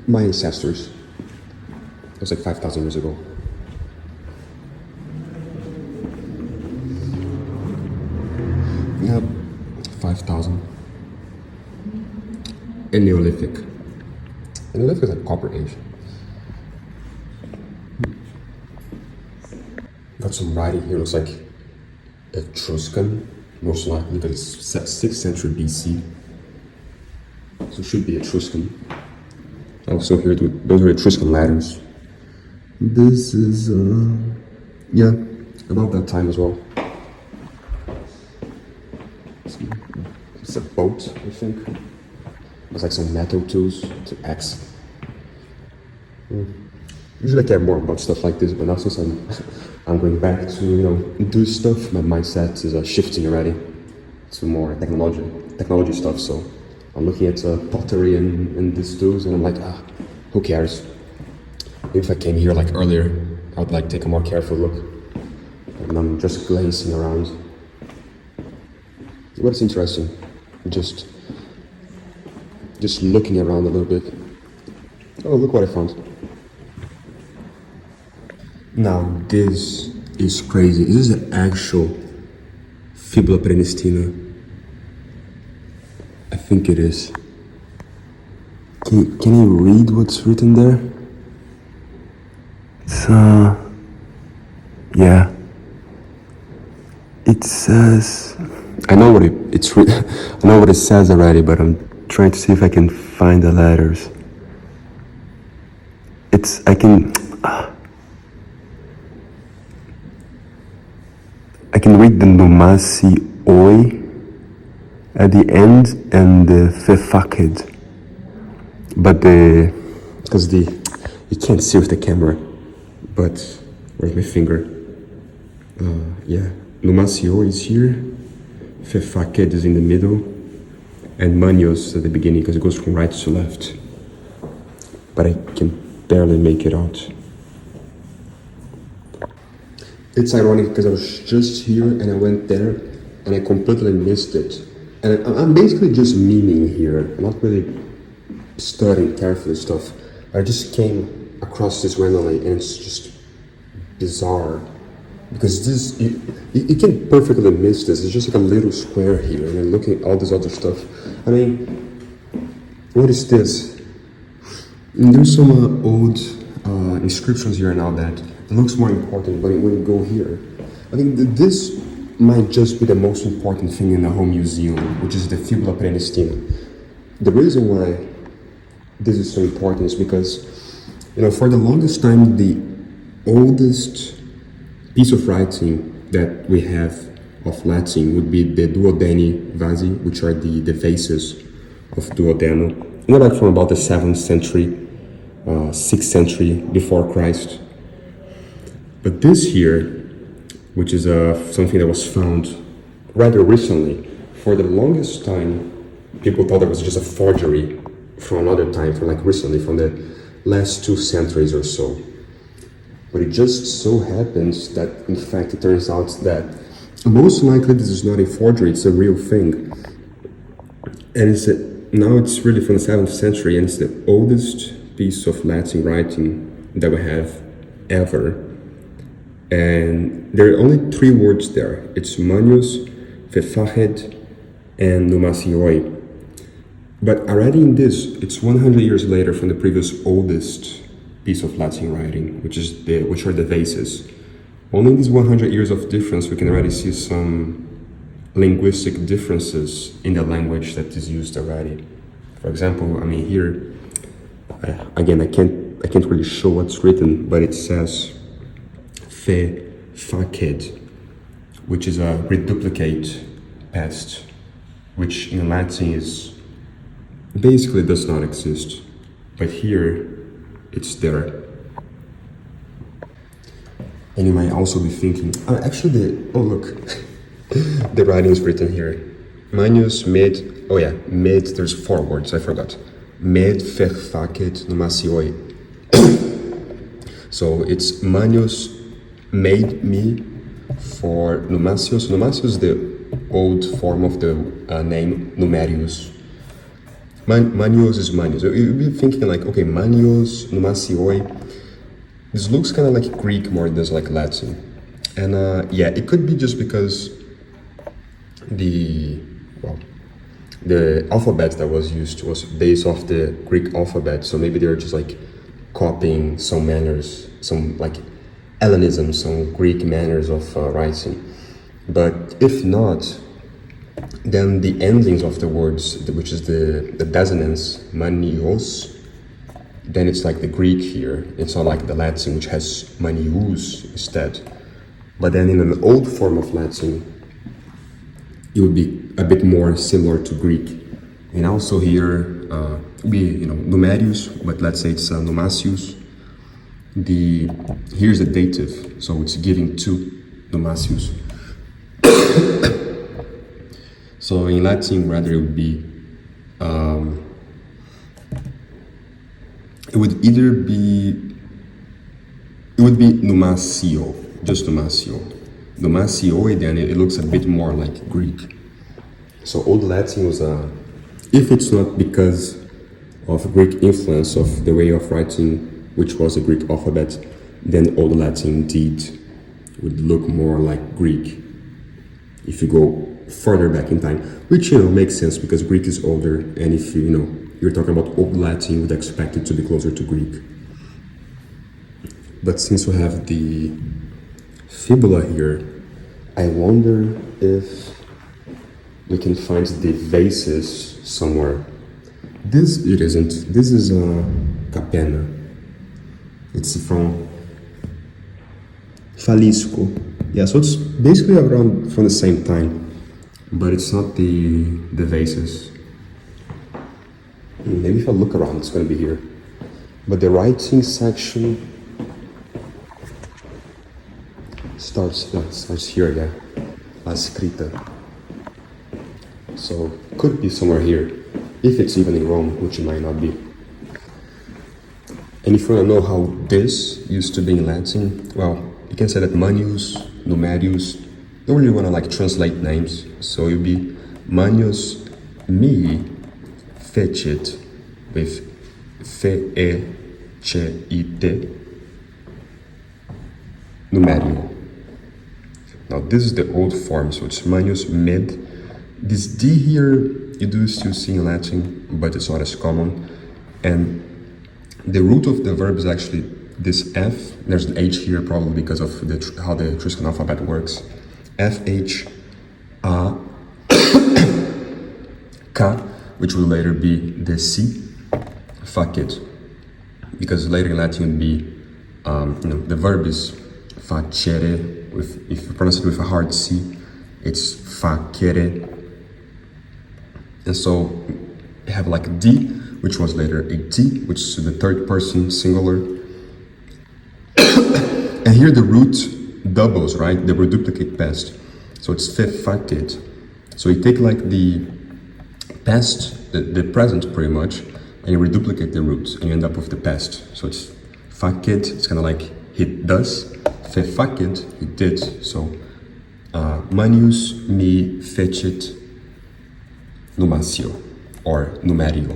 my ancestors. It was like 5,000 years ago. Yeah, 5,000. And Neolithic. And Neolithic is like Copper Age. Got some writing here, looks like Etruscan, most likely because it's 6th century BC. So it should be Etruscan. Also here, those are Etruscan letters. This is, yeah, about that time as well. It's a boat, I think. There's like some metal tools to axe. Usually I care more about stuff like this, but now since I'm going back to, do stuff, my mindset is shifting already to more technology stuff, so I'm looking at pottery and these tools, and I'm like, who cares? If I came here like earlier, I would like take a more careful look. And I'm just glancing around. What's interesting, just looking around a little bit. Oh, look what I found. Now this is crazy. This is an actual Fibula Prenestina. I think it is. Can you read what's written there? It's yeah. It says, I know what I know what it says already, but I'm trying to see if I can find the letters. I can read the Numasioi at the end and the fecit, but you can't see with the camera. But where's my finger? Yeah, Numasioi is here, fecit is in the middle, and Manios at the beginning because it goes from right to left. But I can barely make it out. It's ironic because I was just here and I went there and I completely missed it. And I'm basically just memeing here. I'm not really studying carefully stuff. I just came across this randomly and it's just bizarre. Because this, you can perfectly miss this. It's just like a little square here and I'm looking at all this other stuff. I mean, what is this? And there's some old inscriptions here and all that. It looks more important, but when you go here, I think this might just be the most important thing in the whole museum, which is the Fibula Prenestina. The reason why this is so important is because, for the longest time, the oldest piece of writing that we have of Latin would be the Duodeni vasi, which are the vases of Duodeno. They're like from about the 7th century, 6th century before Christ. But this here, which is something that was found rather recently, for the longest time, people thought it was just a forgery from another time, from like recently, from the last 2 centuries or so. But it just so happens that, in fact, it turns out that most likely this is not a forgery, it's a real thing. And now it's really from the 7th century, and it's the oldest piece of Latin writing that we have ever. And there are only 3 words there. It's Manius, fecit, and Numasioi. But already in this, it's 100 years later from the previous oldest piece of Latin writing, which are the vases. Only in these 100 years of difference, we can already see some linguistic differences in the language that is used already. For example, I mean here, again, I can't really show what's written, but it says fecit, which is a reduplicate past, which in Latin is basically does not exist, but here it's there. And you might also be thinking, look, the writing is written here. Manius made, there's 4 words, I forgot. Made fecit Numasioi. So it's Manius made me for Numasius. Numasius is the old form of the name Numerius. Manios is Manius. You'll be thinking like, okay, Manios, Numasioi. This looks kind of like Greek more than like Latin. And yeah, it could be just because the alphabet that was used was based off the Greek alphabet. So maybe they're just like copying some manners, some like Hellenism, some Greek manners of writing. But if not, then the endings of the words, which is the dissonance, Manios, then it's like the Greek here. It's not like the Latin, which has Manius instead. But then in an old form of Latin, it would be a bit more similar to Greek. And also here, Numerius, but let's say it's Numasius. Here's the dative, so it's giving to Numasius. So in Latin, rather, it would be, it would be Numasio, just Numasio. Numasioi, then it looks a bit more like Greek. So Old Latin was if it's not because of Greek influence of the way of writing, which was the Greek alphabet, then Old Latin indeed would look more like Greek. If you go further back in time, which makes sense because Greek is older, and if you're talking about Old Latin, you would expect it to be closer to Greek. But since we have the fibula here, I wonder if we can find the vases somewhere. This it isn't. This is a capena. It's from Falisco. Yeah, so it's basically around from the same time, but it's not the vases. Maybe if I look around, it's going to be here. But the writing section starts here, yeah. La scritta. So could be somewhere here, if it's even in Rome, which it might not be. And if you want to know how this used to be in Latin, well, you can say that Manius, Numerius, don't really want to translate names, so it would be Manius mi fecit with fecit Numerio. Now this is the old form, so it's Manius mid. This D here you do still see in Latin, but it's not as common. And the root of the verb is actually this F. There's an H here probably because of how the Etruscan alphabet works. F, H, A, K, which will later be the C, fecit. Because later in Latin would be, the verb is facere. If you pronounce it with a hard C, it's facere. And so you have like D, which was later a T, which is the third person singular. And here the root doubles, right? They reduplicate past. So it's fecit. So you take like the past, the present pretty much, and you reduplicate the roots, and you end up with the past. So it's fecit, it's kind of like he does. Fecit, he did. So Manius mi fecit Numasio, or Numerio.